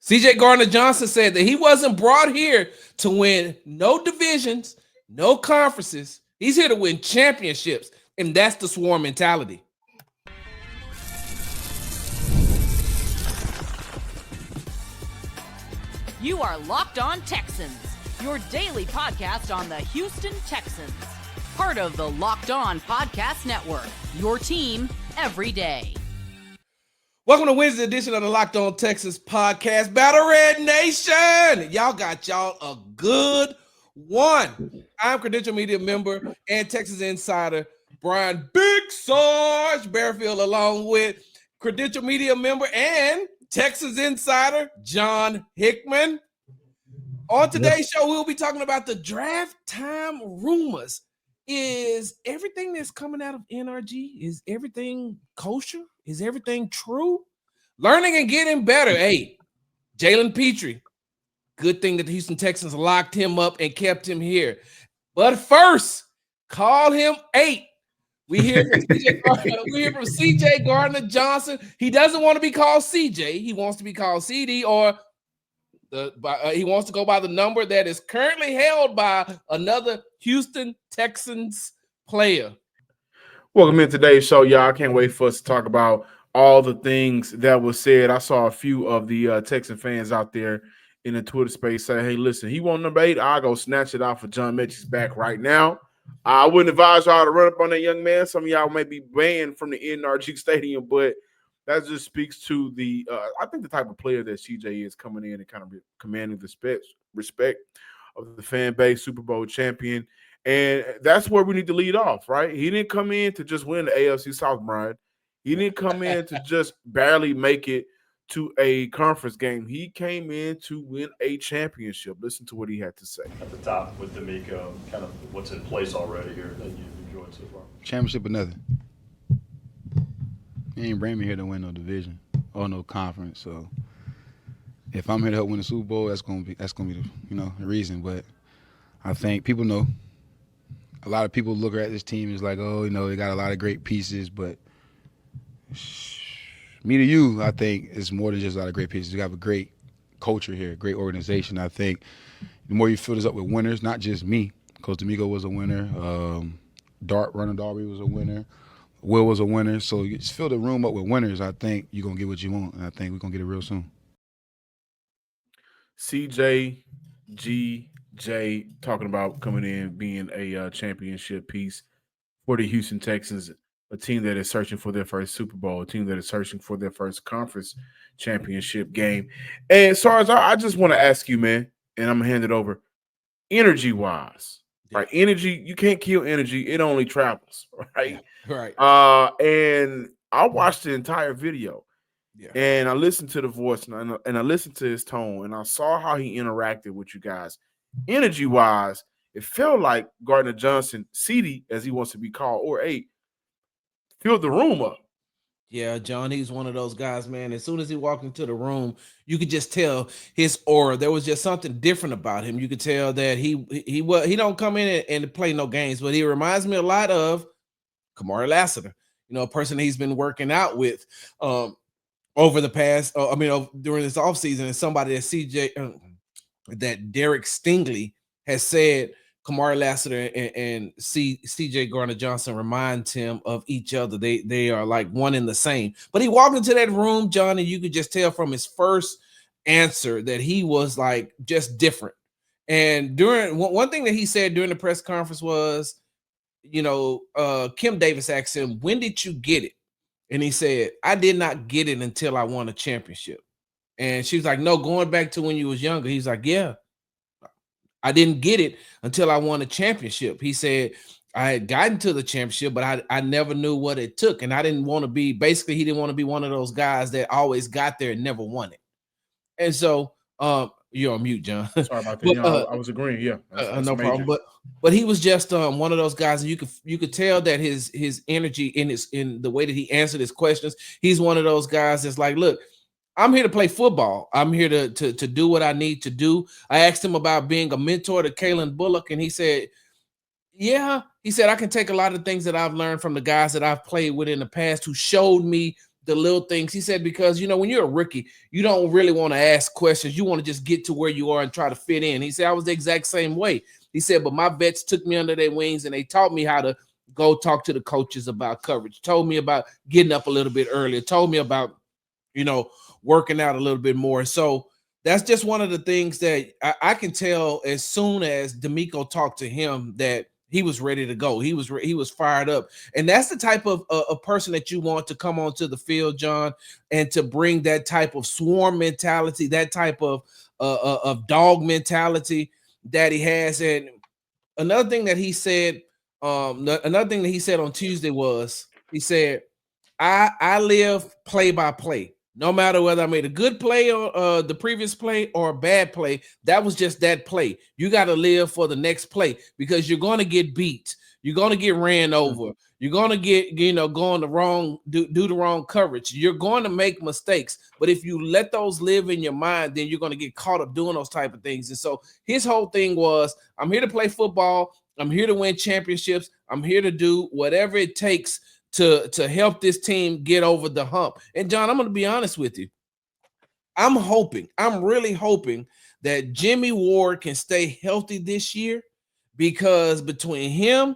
Gardner-Johnson said that he wasn't brought here to win no divisions, no conferences. He's here to win championships, and that's the Swarm mentality. You are Locked On Texans, your daily podcast on the Houston Texans. Part of the Locked On Podcast Network, your team every day. Welcome to Wednesday edition of the Locked On Texans podcast. Battle Red Nation. Y'all got y'all a good one. I'm Credential Media member and Texas Insider Brian Big Sarge Bearfield, along with Credential Media member and Texas Insider John Hickman. On today's show, we'll be talking about the draft time rumors. Is everything that's coming out of NRG, is everything kosher? Is everything true? Learning and getting better. Hey, Jalen Pitre, good thing that the Houston Texans locked him up and kept him here. But first, call him 8. We hear from CJ Gardner-Johnson. He doesn't want to be called CJ. He wants to be called CD, or he wants to go by the number that is currently held by another Houston Texans player. Welcome in today's show, y'all. I can't wait for us to talk about all the things that was said. I saw a few of the Texan fans out there in the Twitter space say, hey, listen, he want number 8. I'll go snatch it out for John Mechie's back right now. I wouldn't advise y'all to run up on that young man. Some of y'all may be banned from the NRG Stadium, but that just speaks to the I think the type of player that CJ is, coming in and kind of commanding the respect of the fan base, Super Bowl champion. And that's where we need to lead off, right? He didn't come in to just win the AFC South, Brian. He didn't come in to just barely make it to a conference game. He came in to win a championship. Listen to what he had to say. At the top with D'Amico, kind of what's in place already here that you've enjoyed so far? Championship or nothing. He ain't bring me here to win no division or no conference. So if I'm here to help win the Super Bowl, that's gonna be the the reason. But I think people know. A lot of people look at this team as like, oh, they got a lot of great pieces, but me to you, I think it's more than just a lot of great pieces. You have a great culture here, great organization. I think the more you fill this up with winners, not just me. Coach D'Amico was a winner. Runner Darby was a winner. Will was a winner. So you just fill the room up with winners. I think you're going to get what you want, and I think we're going to get it real soon. CJGJ talking about coming in, being a championship piece for the Houston Texans, a team that is searching for their first Super Bowl, a team that is searching for their first conference championship game. And Sarge, I just want to ask you, man, and I'm going to hand it over, energy-wise, right? Energy, you can't kill energy. It only travels, right? Right. And I watched the entire video. Yeah. And I listened to the voice, and I listened to his tone, and I saw how he interacted with you guys. Energy-wise, it felt like Gardner-Johnson, CD, as he wants to be called, or 8, filled the room up. Yeah, John, he's one of those guys, man. As soon as he walked into the room, you could just tell his aura. There was just something different about him. You could tell that he don't come in and play no games, but he reminds me a lot of Kamari Lassiter, a person that he's been working out with over the past, during this offseason, and somebody that Derek Stingley has said Kamari Lassiter and CJ Gardner-Johnson remind him of each other. They are like one and the same. But he walked into that room, John, and you could just tell from his first answer that he was like just different. And during one thing that he said during the press conference was, Kim Davis asked him, when did you get it? And he said, I did not get it until I won a championship. And she was like, no, going back to when you was younger. He's like, yeah, I didn't get it until I won a championship. He said, I had gotten to the championship, but I never knew what it took. And I didn't want to be, basically, he didn't want to be one of those guys that always got there and never won it. And so, you're on mute, John. Sorry about that. But, I was agreeing. Yeah, that's no major problem. But he was just one of those guys, and you could tell that his energy in the way that he answered his questions. He's one of those guys that's like, look, I'm here to play football. I'm here to do what I need to do. I asked him about being a mentor to Kalen Bullock, and he said, yeah. He said, I can take a lot of things that I've learned from the guys that I've played with in the past who showed me the little things. He said, because, when you're a rookie, you don't really want to ask questions. You want to just get to where you are and try to fit in. He said, I was the exact same way. He said, but my vets took me under their wings and they taught me how to go talk to the coaches about coverage, told me about getting up a little bit earlier, told me about, working out a little bit more. So that's just one of the things that I can tell as soon as DeMeco talked to him that he was ready to go. He was fired up. And that's the type of a person that you want to come onto the field, John, and to bring that type of swarm mentality, that type of dog mentality that he has. And another thing that he said on Tuesday was, he said, I live play by play. No matter whether I made a good play or the previous play or a bad play, that was just that play. You got to live for the next play because you're going to get beat. You're going to get ran over. You're going to get, going the wrong, do the wrong coverage. You're going to make mistakes. But if you let those live in your mind, then you're going to get caught up doing those type of things. And so his whole thing was, I'm here to play football. I'm here to win championships. I'm here to do whatever it takes to help this team get over the hump. And John, I'm going to be honest with you. I'm really hoping that Jimmy Ward can stay healthy this year, because between him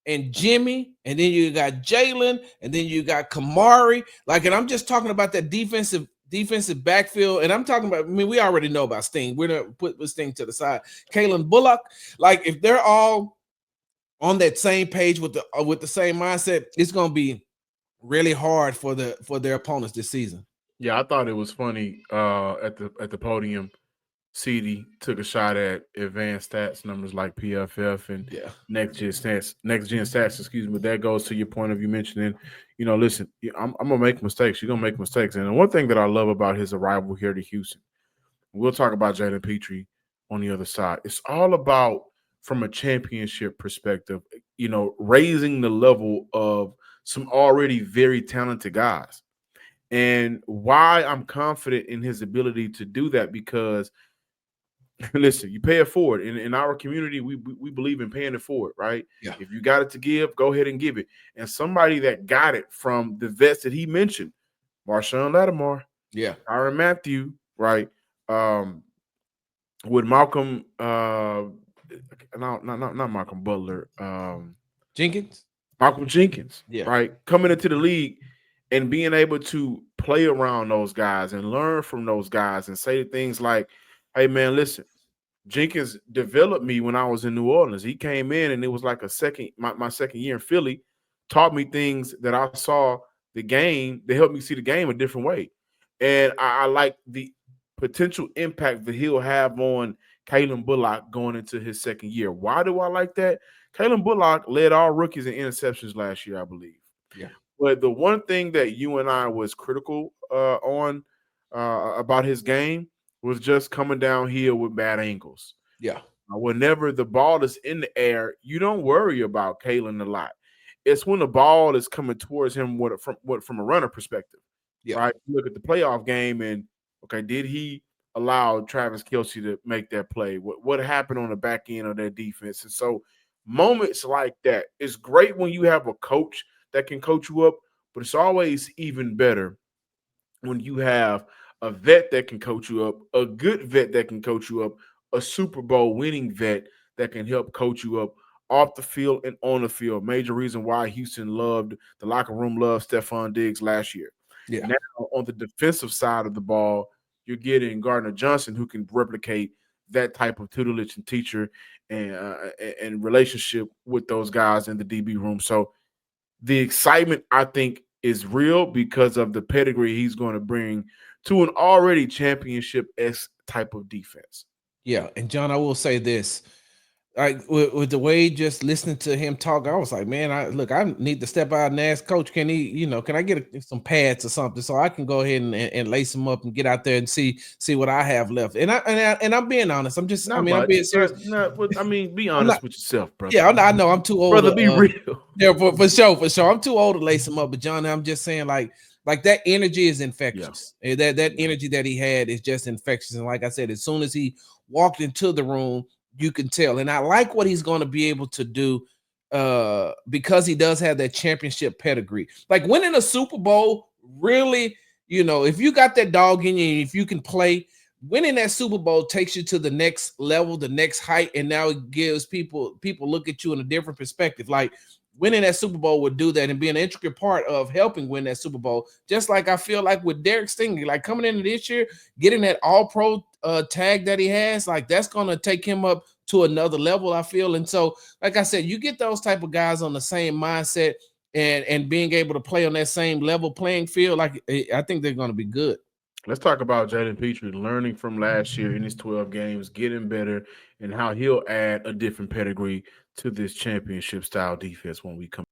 and Jimmy, and then you got Jalen, and then you got Kamari, and I'm just talking about that defensive backfield. And I'm talking about, we already know about Sting. We're going to put Sting to the side. Kalen Bullock, if they're all on that same page with the same mindset, it's going to be really hard for their opponents this season. Yeah, I thought it was funny at the podium. CD took a shot at advanced stats numbers like PFF and next gen stats. Excuse me. That goes to your point of you mentioning, listen, I'm gonna make mistakes. You're gonna make mistakes. And one thing that I love about his arrival here to Houston, we'll talk about Jalen Pitre on the other side. It's all about, from a championship perspective, raising the level of some already very talented guys. And why I'm confident in his ability to do that, because listen, you pay it forward. In our community, we believe in paying it forward, right? Yeah. If you got it to give, go ahead and give it. And somebody that got it from the vets that he mentioned, Marshawn Lattimore, Tyrann Mathieu, right? With Malcolm, not Malcolm Butler, Jenkins, right? Coming into the league and being able to play around those guys and learn from those guys and say things like, hey, man, listen, Jenkins developed me when I was in New Orleans. He came in and it was like my second year in Philly, taught me things that I saw the game. They helped me see the game a different way. And I like the potential impact that he'll have on Kalen Bullock going into his second year. Why do I like that? Kalen Bullock led all rookies in interceptions last year, I believe. Yeah. But the one thing that you and I was critical on about his game was just coming downhill with bad angles. Yeah. Whenever the ball is in the air, you don't worry about Kalen a lot. It's when the ball is coming towards him from a runner perspective. Yeah. Right? You look at the playoff game and, okay, did he allow Travis Kelce to make that play? What happened on the back end of their defense? And so moments like that, it's great when you have a coach that can coach you up, but it's always even better when you have a vet that can coach you up, a good vet that can coach you up, a Super Bowl winning vet that can help coach you up off the field and on the field. Major reason why Houston loved, the locker room loved Stephon Diggs last year. Yeah. Now on the defensive side of the ball, you're getting Gardner-Johnson, who can replicate that type of tutelage and teacher and relationship with those guys in the DB room. So the excitement, I think, is real because of the pedigree he's going to bring to an already championship-esque type of defense. Yeah, and John, I will say this. With the way just listening to him talk, I was like, man, I need to step out and ask Coach, can I get some pads or something so I can go ahead and lace them up and get out there and see what I have left. And I'm being honest. I'm just, I'm being serious. Be honest with yourself, brother. Yeah, I know I'm too old. Brother, be real. Yeah, for sure. I'm too old to lace them up. But John, I'm just saying, like that energy is infectious. Yeah. That energy that he had is just infectious. And like I said, as soon as he walked into the room, you can tell. And I like what he's going to be able to do because he does have that championship pedigree. Like winning a Super Bowl really, if you got that dog in you, if you can play, winning that Super Bowl takes you to the next level, the next height, and now it gives people look at you in a different perspective. Like winning that Super Bowl would do that and be an intricate part of helping win that Super Bowl. Just like I feel like with Derek Stingley, like coming into this year, getting that All-Pro tag that he has, like that's going to take him up to another level, I feel. And so, like I said, you get those type of guys on the same mindset and being able to play on that same level playing field, like I think they're going to be good. Let's talk about Jalen Pitre learning from last year in his 12 games, getting better, and how he'll add a different pedigree to this championship-style defense when we come.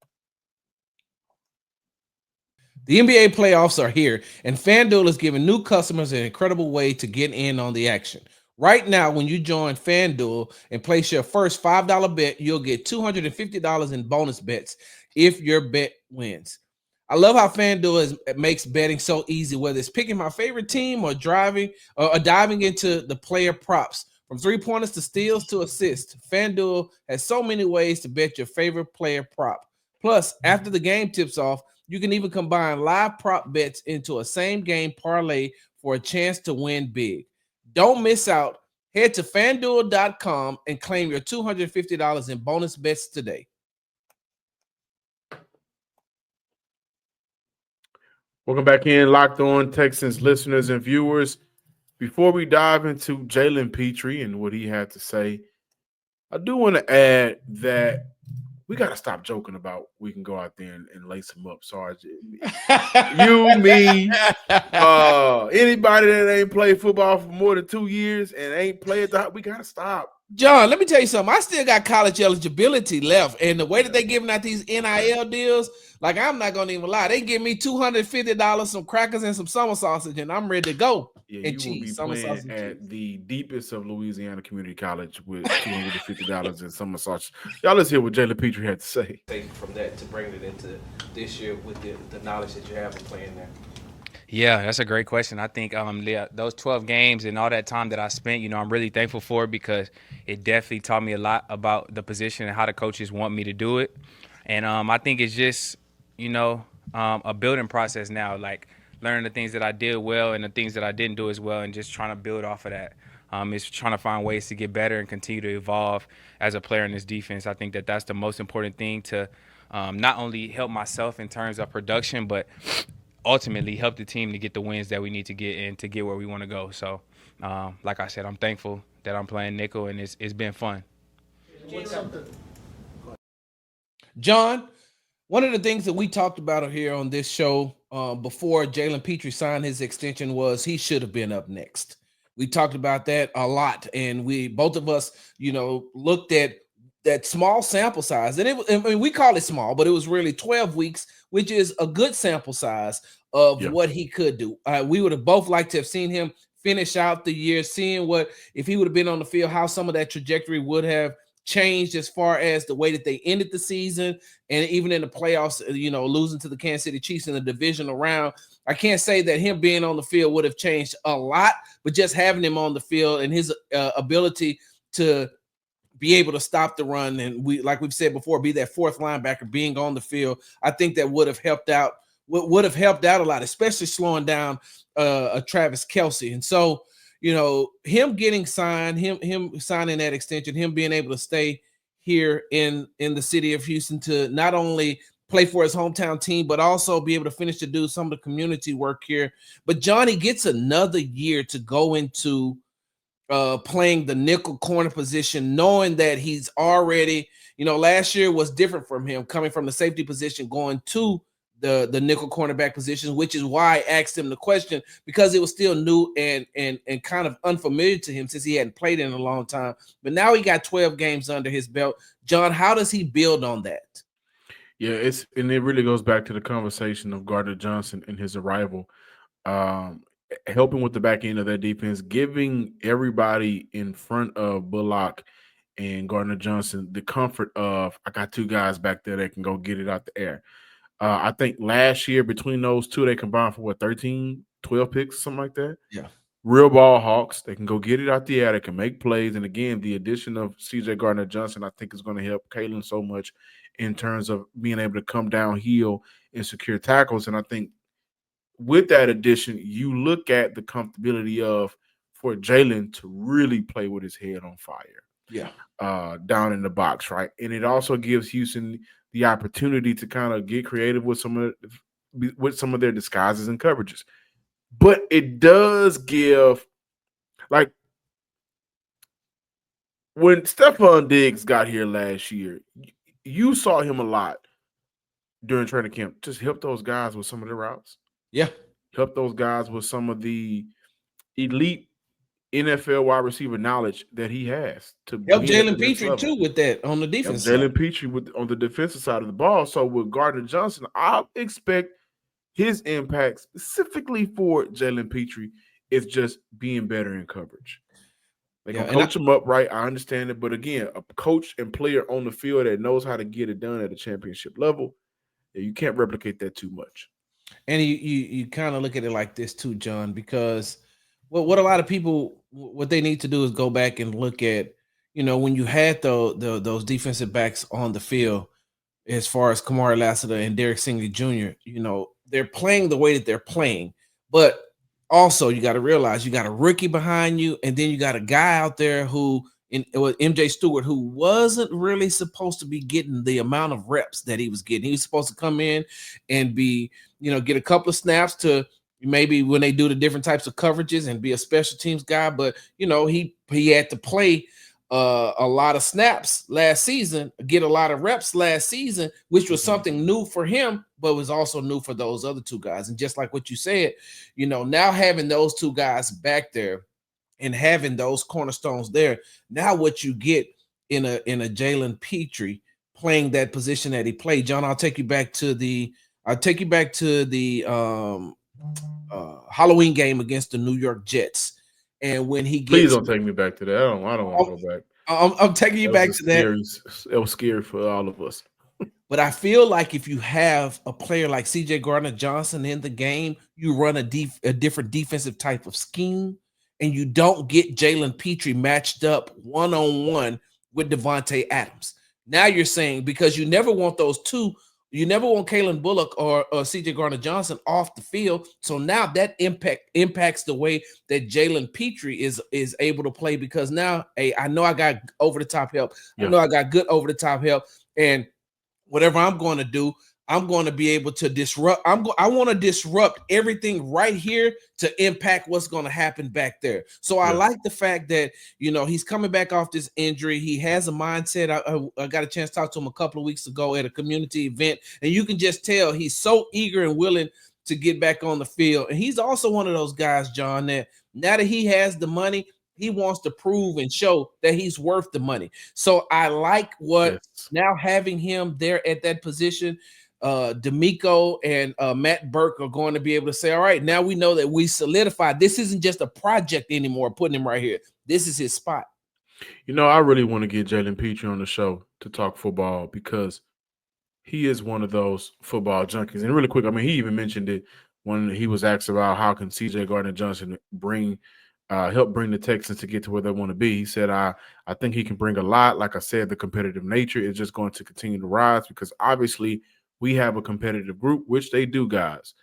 The NBA playoffs are here, and FanDuel is giving new customers an incredible way to get in on the action. Right now, when you join FanDuel and place your first $5 bet, you'll get $250 in bonus bets if your bet wins. I love how FanDuel makes betting so easy, whether it's picking my favorite team or diving into the player props. From three-pointers to steals to assists, FanDuel has so many ways to bet your favorite player prop. Plus, after the game tips off, you can even combine live prop bets into a same-game parlay for a chance to win big. Don't miss out. Head to FanDuel.com and claim your $250 in bonus bets today. Welcome back in, Locked On Texans listeners and viewers. Before we dive into Jalen Pitre and what he had to say, I do want to add that we got to stop joking about we can go out there and lace him up. Sorry. You, me, anybody that ain't played football for more than 2 years and ain't played we got to stop. John, let me tell you something. I still got college eligibility left. And the way that they giving out these NIL deals, like I'm not going to even lie. They give me $250, some crackers, and some summer sausage, and I'm ready to go. Yeah, and you cheese, will be playing at the deepest of Louisiana Community College with $250 in summer sausage. Y'all, let's hear what Jalen Pitre had to say. From that to bring it into this year with the knowledge that you have of playing there. Yeah, that's a great question. I think those 12 games and all that time that I spent, I'm really thankful for it because it definitely taught me a lot about the position and how the coaches want me to do it. And I think it's just, a building process now, like learning the things that I did well and the things that I didn't do as well and just trying to build off of that. It's trying to find ways to get better and continue to evolve as a player in this defense. I think that that's the most important thing to not only help myself in terms of production, but ultimately help the team to get the wins that we need to get and to get where we want to go. So, like I said, I'm thankful that I'm playing nickel, and it's been fun. John, one of the things that we talked about here on this show before Jalen Pitre signed his extension was he should have been up next. We talked about that a lot, and both of us, looked at that small sample size, and we call it small, but it was really 12 weeks, which is a good sample size of what he could do. We would have both liked to have seen him finish out the year, seeing what, if he would have been on the field, how some of that trajectory would have changed as far as the way that they ended the season and even in the playoffs, losing to the Kansas City Chiefs in the divisional round. I can't say that him being on the field would have changed a lot, but just having him on the field and his ability to be able to stop the run and like we've said before, be that fourth linebacker being on the field, I think that would have helped out a lot, especially slowing down a Travis Kelce. And so, him getting signed, him signing that extension, him being able to stay here in the city of Houston to not only play for his hometown team, but also be able to finish to do some of the community work here. But Johnny gets another year to go into playing the nickel corner position, knowing that he's already, last year was different from him coming from the safety position, going to the nickel cornerback position, which is why I asked him the question, because it was still new and kind of unfamiliar to him since he hadn't played in a long time. But now he got 12 games under his belt. John, how does he build on that? Yeah, it really goes back to the conversation of Gardner-Johnson and his arrival. Helping with the back end of that defense, giving everybody in front of Bullock and Gardner-Johnson the comfort of, I got two guys back there that can go get it out the air. I think last year between those two, they combined for 13, 12 picks, something like that. Yeah. Real ball hawks. They can go get it out the air. They can make plays. And again, the addition of CJ Gardner-Johnson, I think, is going to help Kalen so much in terms of being able to come downhill and secure tackles. And I think with that addition, you look at the comfortability of for Jalen to really play with his head on fire. Yeah. Down in the box, right? And it also gives Houston the opportunity to kind of get creative with some of their disguises and coverages. But it does give, like, when Stephon Diggs got here last year, you saw him a lot during training camp. Just help those guys with some of the routes. Yeah. Help those guys with some of the elite NFL wide receiver knowledge that he has to Help win at the Jalen next Pitre level. too with that on the defense. Jalen Pitre on the defensive side of the ball. So with Gardner-Johnson, I expect his impact specifically for Jalen Pitre is just being better in coverage. They can coach him up right. I understand it. But again, a coach and player on the field that knows how to get it done at a championship level, you can't replicate that too much. And you kind of look at it like this too, John, because what a lot of people, what they need to do is go back and look at, when you had those defensive backs on the field, as far as Kamari Lassiter and Derek Stingley Jr., they're playing the way that they're playing. But also, you got to realize you got a rookie behind you, and then you got a guy out there who, MJ Stewart, who wasn't really supposed to be getting the amount of reps that he was getting. He was supposed to come in and be, get a couple of snaps to maybe when they do the different types of coverages and be a special teams guy. But, he had to play a lot of snaps last season, get a lot of reps last season, which was something new for him, but was also new for those other two guys. And just like what you said, now having those two guys back there and having those cornerstones there, now what you get in a Jalen Pitre playing that position that he played. John, I'll take you back to the Halloween game against the New York Jets. And when he gets, please don't take me back to that. I don't want to go back. I'm taking you back to that. It was scary for all of us. But I feel like if you have a player like CJ Gardner-Johnson in the game, you run a different defensive type of scheme, and you don't get Jalen Pitre matched up one-on-one with Devontae Adams. Now you're saying, because you never want those two, you never want Kalen Bullock or CJ Gardner-Johnson off the field. So now that impacts the way that Jalen Pitre is able to play, because now, hey, I know I got over-the-top help. Yeah. I know I got good over-the-top help. And whatever I'm going to do, I'm going to be able to disrupt. I want to disrupt everything right here to impact what's going to happen back there. So I like the fact that, he's coming back off this injury. He has a mindset. I got a chance to talk to him a couple of weeks ago at a community event, and you can just tell he's so eager and willing to get back on the field. And he's also one of those guys, John, that now that he has the money, he wants to prove and show that he's worth the money. So I like what now having him there at that position. D'Amico and Matt Burke are going to be able to say, all right, now we know that we solidified. This isn't just a project anymore, putting him right here. This is his spot. I really want to get Jalen Pitre on the show to talk football, because he is one of those football junkies. And really quick, he even mentioned it when he was asked about how can CJ Gardner-Johnson help bring the Texans to get to where they want to be. He said, I think he can bring a lot. Like I said, the competitive nature is just going to continue to rise, because obviously we have a competitive group, which they do, guys.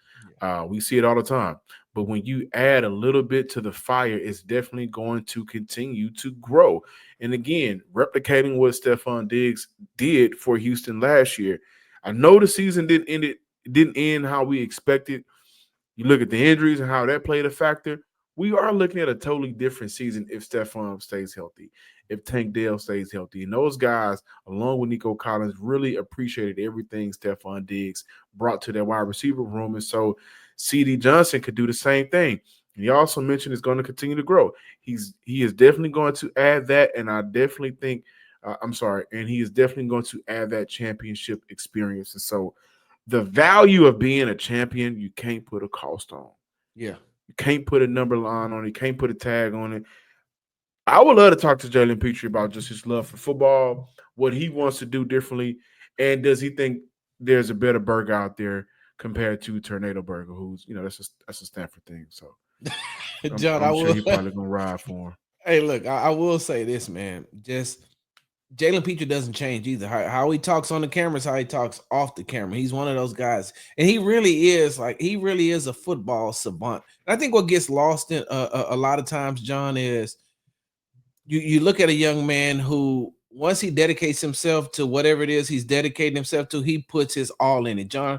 We see it all the time. But when you add a little bit to the fire, it's definitely going to continue to grow. And again, replicating what Stephon Diggs did for Houston last year. I know the season didn't end how we expected. You look at the injuries and how that played a factor. We are looking at a totally different season if Stephon stays healthy, if Tank Dell stays healthy. And those guys, along with Nico Collins, really appreciated everything Stephon Diggs brought to their wide receiver room. And so CD Johnson could do the same thing. And he also mentioned it's going to continue to grow. He is definitely going to add that, and I definitely think and he is definitely going to add that championship experience. And so the value of being a champion, you can't put a cost on. Yeah. You can't put a number line on it. You can't put a tag on it. I would love to talk to Jalen Pitre about just his love for football, what he wants to do differently, and does he think there's a better burger out there compared to Tornado Burger, who's, that's a Stanford thing. So, John, I'm sure he's probably going to ride for him. Hey, look, I will say this, man. Just Jalen Pitre doesn't change either. How he talks on the camera is how he talks off the camera. He's one of those guys, and he really is a football savant. And I think what gets lost in a lot of times, John, is you look at a young man who once he dedicates himself to whatever it is he's dedicating himself to, he puts his all in it. John,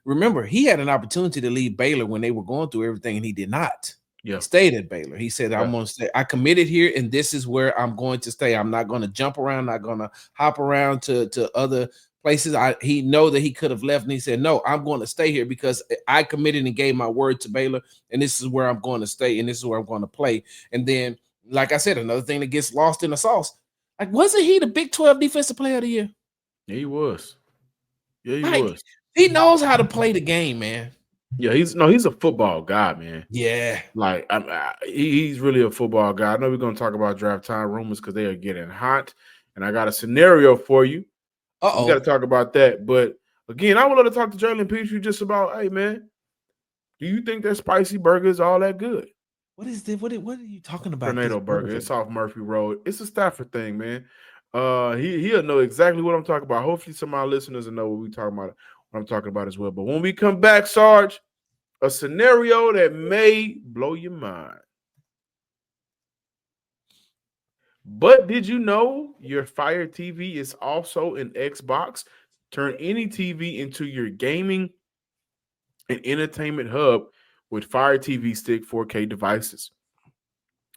remember, he had an opportunity to leave Baylor when they were going through everything, and he did not. Yeah. He stayed at Baylor. He said, I'm going to stay. I committed here, and this is where I'm going to stay. I'm not going to jump around, not going to hop around to other places. He know that he could have left, and he said, no, I'm going to stay here because I committed and gave my word to Baylor, and this is where I'm going to stay, and this is where I'm going to play. And then, like I said, another thing that gets lost in the sauce, like, wasn't he the Big 12 Defensive Player of the Year? Yeah, he was. Yeah, he was. He knows how to play the game, man. Yeah, he's a football guy, man. Yeah. Like he's really a football guy. I know we're going to talk about draft time rumors because they are getting hot, and I got a scenario for you. We got to talk about that. But again, I would love to talk to Jalen Pitre just about, hey, man, do you think that spicy burger is all that good? What is this? What are you talking about? Tornado burger. It's off Murphy Road. It's a Stafford thing, man. He'll know exactly what I'm talking about. Hopefully, some of our listeners will know what we're talking about. What I'm talking about as well. But when we come back, Sarge, a scenario that may blow your mind. But did you know your Fire TV is also an Xbox? Turn any TV into your gaming and entertainment hub with Fire TV Stick 4K devices.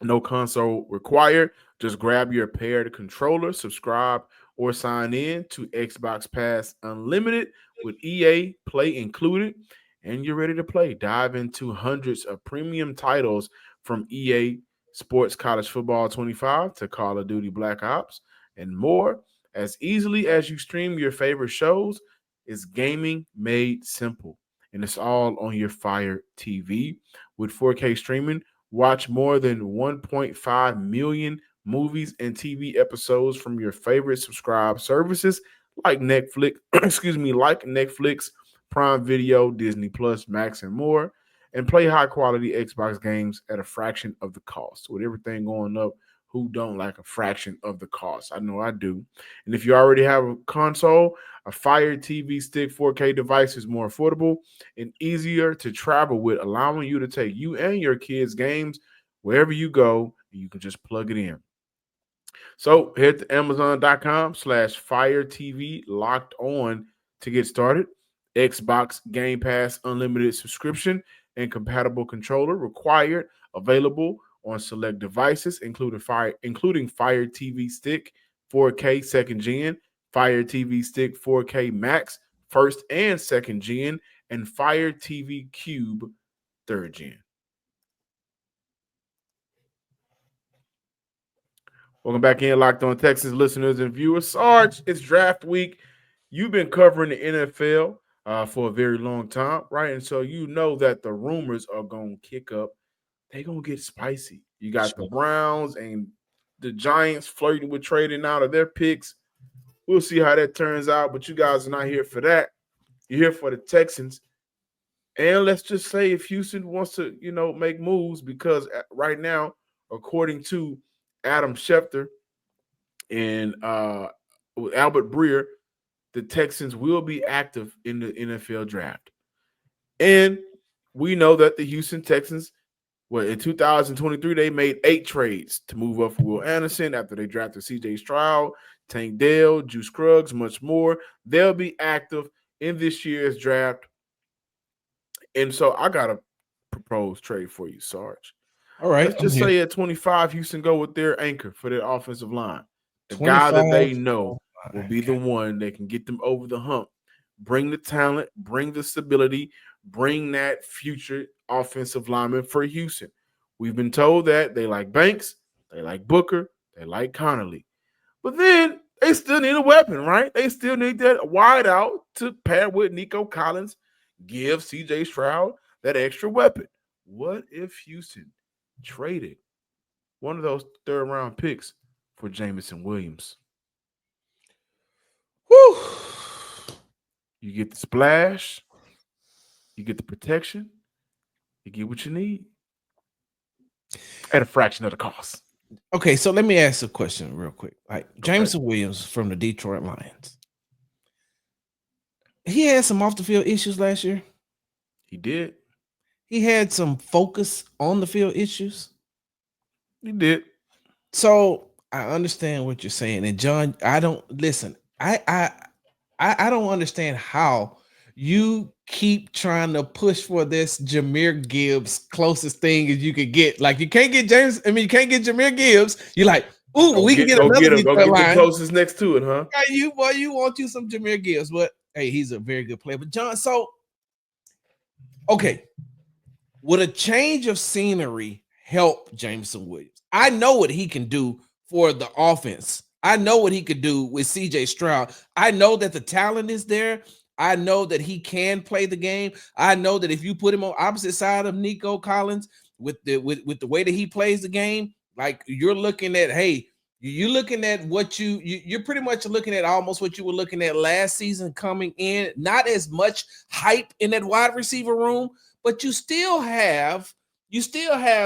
No console required. Just grab your paired controller, subscribe, or sign in to Xbox Pass Unlimited with EA Play included, and you're ready to play. Dive into hundreds of premium titles from EA Sports College Football 25 to Call of Duty Black Ops and more as easily as you stream your favorite shows. It's gaming made simple, and it's all on your Fire TV. With 4K streaming, watch more than 1.5 million movies and TV episodes from your favorite subscribed services like Netflix, like Netflix, Prime Video, Disney Plus, Max, and more, and play high-quality Xbox games at a fraction of the cost. With everything going up, who don't like a fraction of the cost? I know I do. And if you already have a console, a Fire TV Stick 4K device is more affordable and easier to travel with, allowing you to take you and your kids' games wherever you go, and you can just plug it in. So head to Amazon.com/Fire TV Locked On to get started. Xbox Game Pass Unlimited subscription and compatible controller required. Available on select devices, including Fire TV Stick 4K second gen, Fire TV Stick 4K Max first and second gen, and Fire TV Cube third gen. Welcome back in, Locked On Texans listeners and viewers. Sarge, it's draft week. You've been covering the NFL for a very long time, right? And so you know that the rumors are going to kick up. They're going to get spicy. You got the Browns and the Giants flirting with trading out of their picks. We'll see how that turns out, but you guys are not here for that. You're here for the Texans. And let's just say if Houston wants to, make moves, because right now, according to Adam Schefter and Albert Breer, the Texans will be active in the NFL draft. And we know that the Houston Texans, in 2023, they made 8 trades to move up for Will Anderson after they drafted CJ Stroud, Tank Dell, Juice Scruggs, much more. They'll be active in this year's draft. And so I got a proposed trade for you, Sarge. All right. Let's just say at 25, Houston go with their anchor for their offensive line. The guy that they know will be the one that can get them over the hump, bring the talent, bring the stability, bring that future offensive lineman for Houston. We've been told that they like Banks, they like Booker, they like Connolly. But then they still need a weapon, right? They still need that wide out to pair with Nico Collins, give CJ Stroud that extra weapon. What if Houston traded one of those third-round picks for Jameson Williams? Whew. You get the splash, you get the protection, you get what you need at a fraction of the cost. Okay, so let me ask a question real quick. Like Okay. Jameson Williams from the Detroit Lions. He had some off the field issues last year. He did. He had some focus on the field issues. He did. So I understand what you're saying. And John, I don't listen. I don't understand how you keep trying to push for this Jahmyr Gibbs closest thing as you could get. Like you can't get James. I mean, you can't get Jahmyr Gibbs. You're like, ooh, we can get another Go get the line. closest next to it, huh? Yeah, you want you some Jahmyr Gibbs, but hey, he's a very good player. But John, so okay, would a change of scenery help Jameson Williams? I know what he can do for the offense. I know what he could do with CJ Stroud. I know that the talent is there. I know that he can play the game. I know that if you put him on opposite side of Nico Collins with the way that he plays the game, like you're looking at, hey, you're looking at what you're pretty much looking at almost what you were looking at last season coming in. Not as much hype in that wide receiver room, but you still have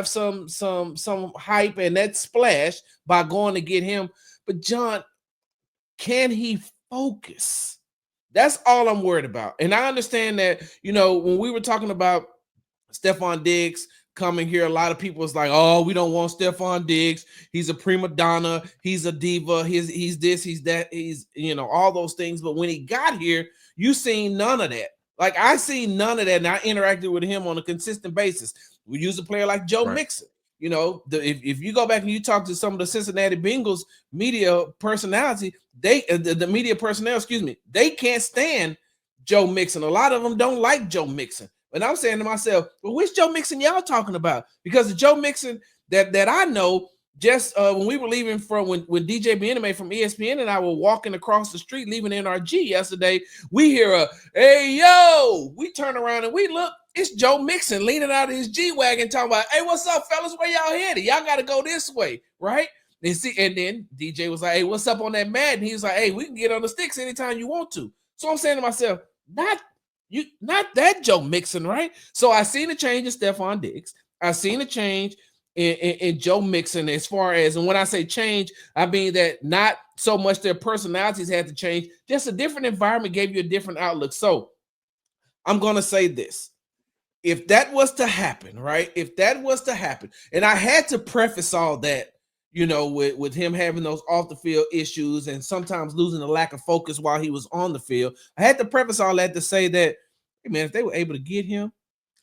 some hype and that splash by going to get him. But John, can he focus? That's all I'm worried about. And I understand that, when we were talking about Stephon Diggs coming here, a lot of people was like, oh, we don't want Stephon Diggs. He's a prima donna. He's a diva. He's this, he's that, he's, all those things. But when he got here, you seen none of that. Like I seen none of that, and I interacted with him on a consistent basis. We use a player like Joe Mixon. If you go back and you talk to some of the Cincinnati Bengals media personality, the media personnel, they can't stand Joe Mixon. A lot of them don't like Joe Mixon. And I'm saying to myself, well, which Joe Mixon y'all talking about? Because the Joe Mixon that I know, just when we were leaving from when DJ Bieneme from ESPN and I were walking across the street leaving NRG yesterday, we hear a hey yo. We turn around and we look. It's Joe Mixon leaning out of his G-Wagon talking about, hey, what's up, fellas? Where y'all headed? Y'all got to go this way, right? And then DJ was like, hey, what's up on that Madden? He was like, hey, we can get on the sticks anytime you want to. So I'm saying to myself, not that Joe Mixon, right? So I seen a change in Stephon Diggs. I seen a change in Joe Mixon as far as, and when I say change, I mean that not so much their personalities had to change, just a different environment gave you a different outlook. So I'm going to say this. If that was to happen, right? If that was to happen, and I had to preface all that, with him having those off the field issues and sometimes losing the lack of focus while he was on the field, I had to preface all that to say that, hey man, if they were able to get him,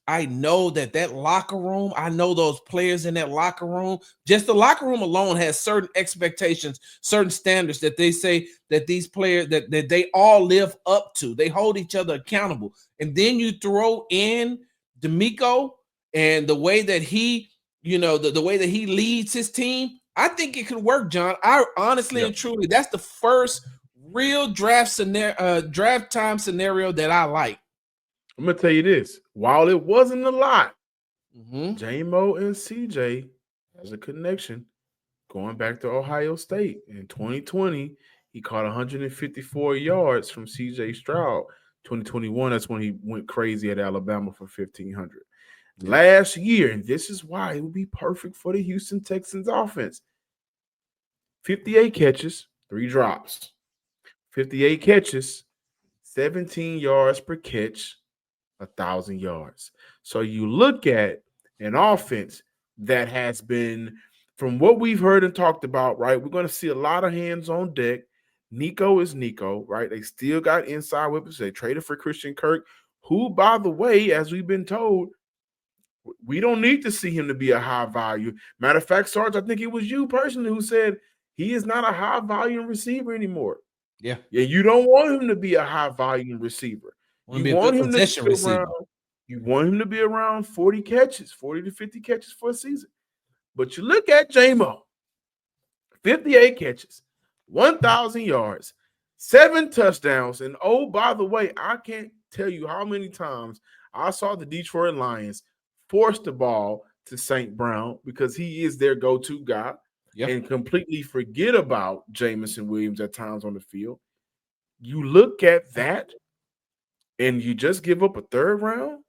I know that locker room, I know those players in that locker room, just the locker room alone has certain expectations, certain standards that they say that these players, that they all live up to. They hold each other accountable. And then you throw in D'Amico and the way that he, the way that he leads his team, I think it could work, John. I honestly and truly, that's the first real draft time scenario that I like. I'm gonna tell you this: while it wasn't a lot, Jamo and CJ has a connection going back to Ohio State in 2020. He caught 154 yards from CJ Stroud. 2021, that's when he went crazy at Alabama for 1,500. Yeah. Last year, and this is why it would be perfect for the Houston Texans offense. 58 catches, 3 drops. 58 catches, 17 yards per catch, 1,000 yards. So you look at an offense that has been, from what we've heard and talked about, right, we're going to see a lot of hands on deck. Nico is Nico, right? They still got inside weapons. They traded for Christian Kirk, who, by the way, as we've been told, we don't need to see him to be a high value. Matter of fact, Sarge, I think it was you personally who said he is not a high volume receiver anymore. Yeah. You don't want him to be a high volume receiver. You want him to be around 40 catches, 40 to 50 catches for a season. But you look at Jamo, 58 catches, 1,000 yards, 7 touchdowns. And oh, by the way, I can't tell you how many times I saw the Detroit Lions force the ball to St. Brown because he is their go-to guy and completely forget about Jameson Williams at times on the field. You look at that and you just give up a 3rd round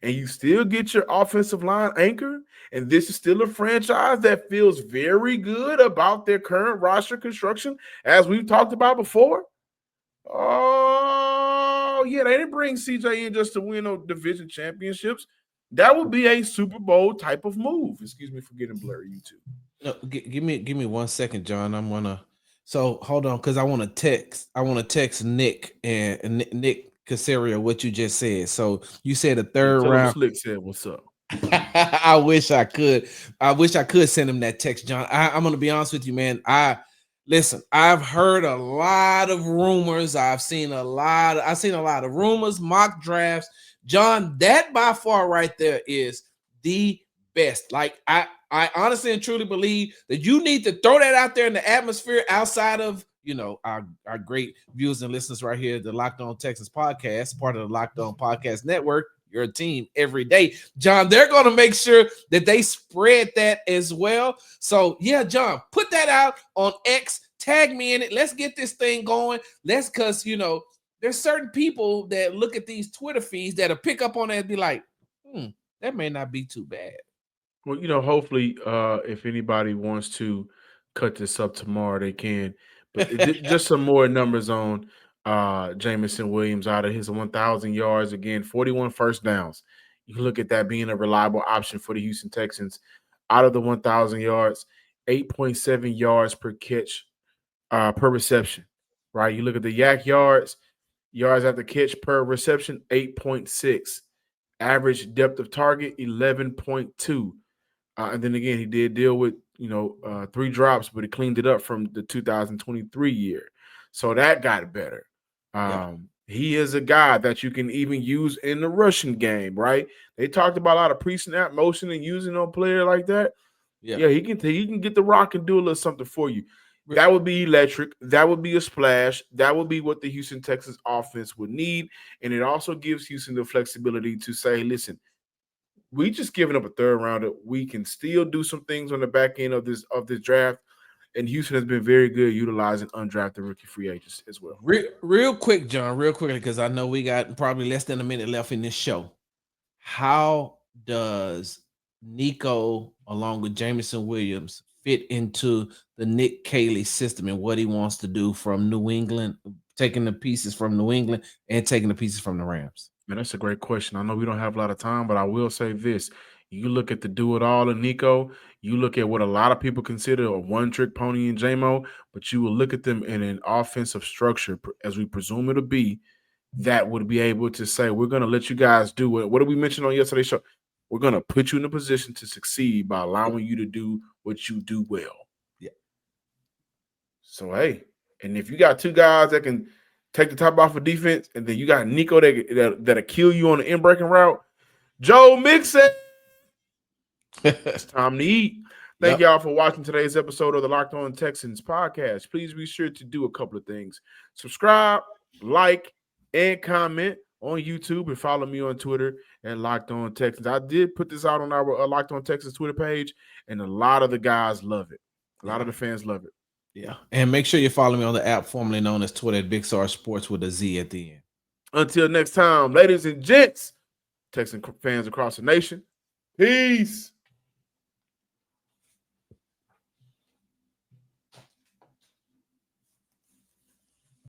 and you still get your offensive line anchor, and this is still a franchise that feels very good about their current roster construction, as we've talked about before. Oh, yeah, they didn't bring CJ in just to win division championships. That would be a Super Bowl type of move. Excuse me for getting blurry, YouTube. No, give me 1 second, John. I'm gonna. So hold on, because I want to text. I want to text Nick and Nick Casario what you just said. So you said a third Tell him round. Slick said, "What's up?" I wish I could. I wish I could send him that text, John. I'm gonna be honest with you, man. Listen. I've heard a lot of rumors. I've seen a lot of rumors, mock drafts. John, that by far right there is the best. Like I honestly and truly believe that you need to throw that out there in the atmosphere outside of our great viewers and listeners right here, the Locked On Texans podcast, part of the Locked On Podcast Network. Your team every day, John. They're going to make sure that they spread that as well. So yeah, John, put that out on X. Tag me in it. Let's get this thing going. Because there's certain people that look at these Twitter feeds that'll pick up on that and be like, that may not be too bad. Well, hopefully, if anybody wants to cut this up tomorrow, they can. But just some more numbers on Jameson Williams out of his 1,000 yards. Again, 41 first downs. You can look at that being a reliable option for the Houston Texans. Out of the 1,000 yards, 8.7 yards per catch per reception, right? You look at the yak yards after catch per reception, 8.6. Average depth of target, 11.2. And then again, he did deal with, 3 drops, but he cleaned it up from the 2023 year. So that got better. He is a guy that you can even use in the rushing game, right? They talked about a lot of pre-snap motion and using on a player like that. Yeah, he can get the rock and do a little something for you. That would be electric. That would be a splash. That would be what the Houston Texans offense would need. And it also gives Houston the flexibility to say, listen, we just giving up a third rounder. We can still do some things on the back end of this draft. And Houston has been very good utilizing undrafted rookie free agents as well. Real quick, John, real quickly, because I know we got probably less than a minute left in this show. How does Nico, along with Jameson Williams, fit into the Nick Caley system and what he wants to do from New England, taking the pieces from New England and taking the pieces from the Rams? Man, that's a great question. I know we don't have a lot of time, but I will say this. You look at the do-it-all in Nico, you look at what a lot of people consider a one-trick pony in Jamo, but you will look at them in an offensive structure, as we presume it'll be, that would be able to say, we're going to let you guys do it. What did we mention on yesterday's show? We're going to put you in a position to succeed by allowing you to do what you do well. Yeah. So, hey, and if you got 2 guys that can take the top off of defense, and then you got Nico that'll kill you on the in-breaking route, Joe Mixon. It's time to eat. Thank y'all for watching today's episode of the Locked On Texans podcast. Please be sure to do a couple of things. Subscribe, like, and comment on YouTube, and follow me on Twitter at Locked On Texans. I did put this out on our Locked On Texans Twitter page, and a lot of the guys love it. A lot of the fans love it. Yeah. And make sure you follow me on the app formerly known as Twitter at Big Star Sports with a Z at the end. Until next time, ladies and gents, Texan fans across the nation, peace.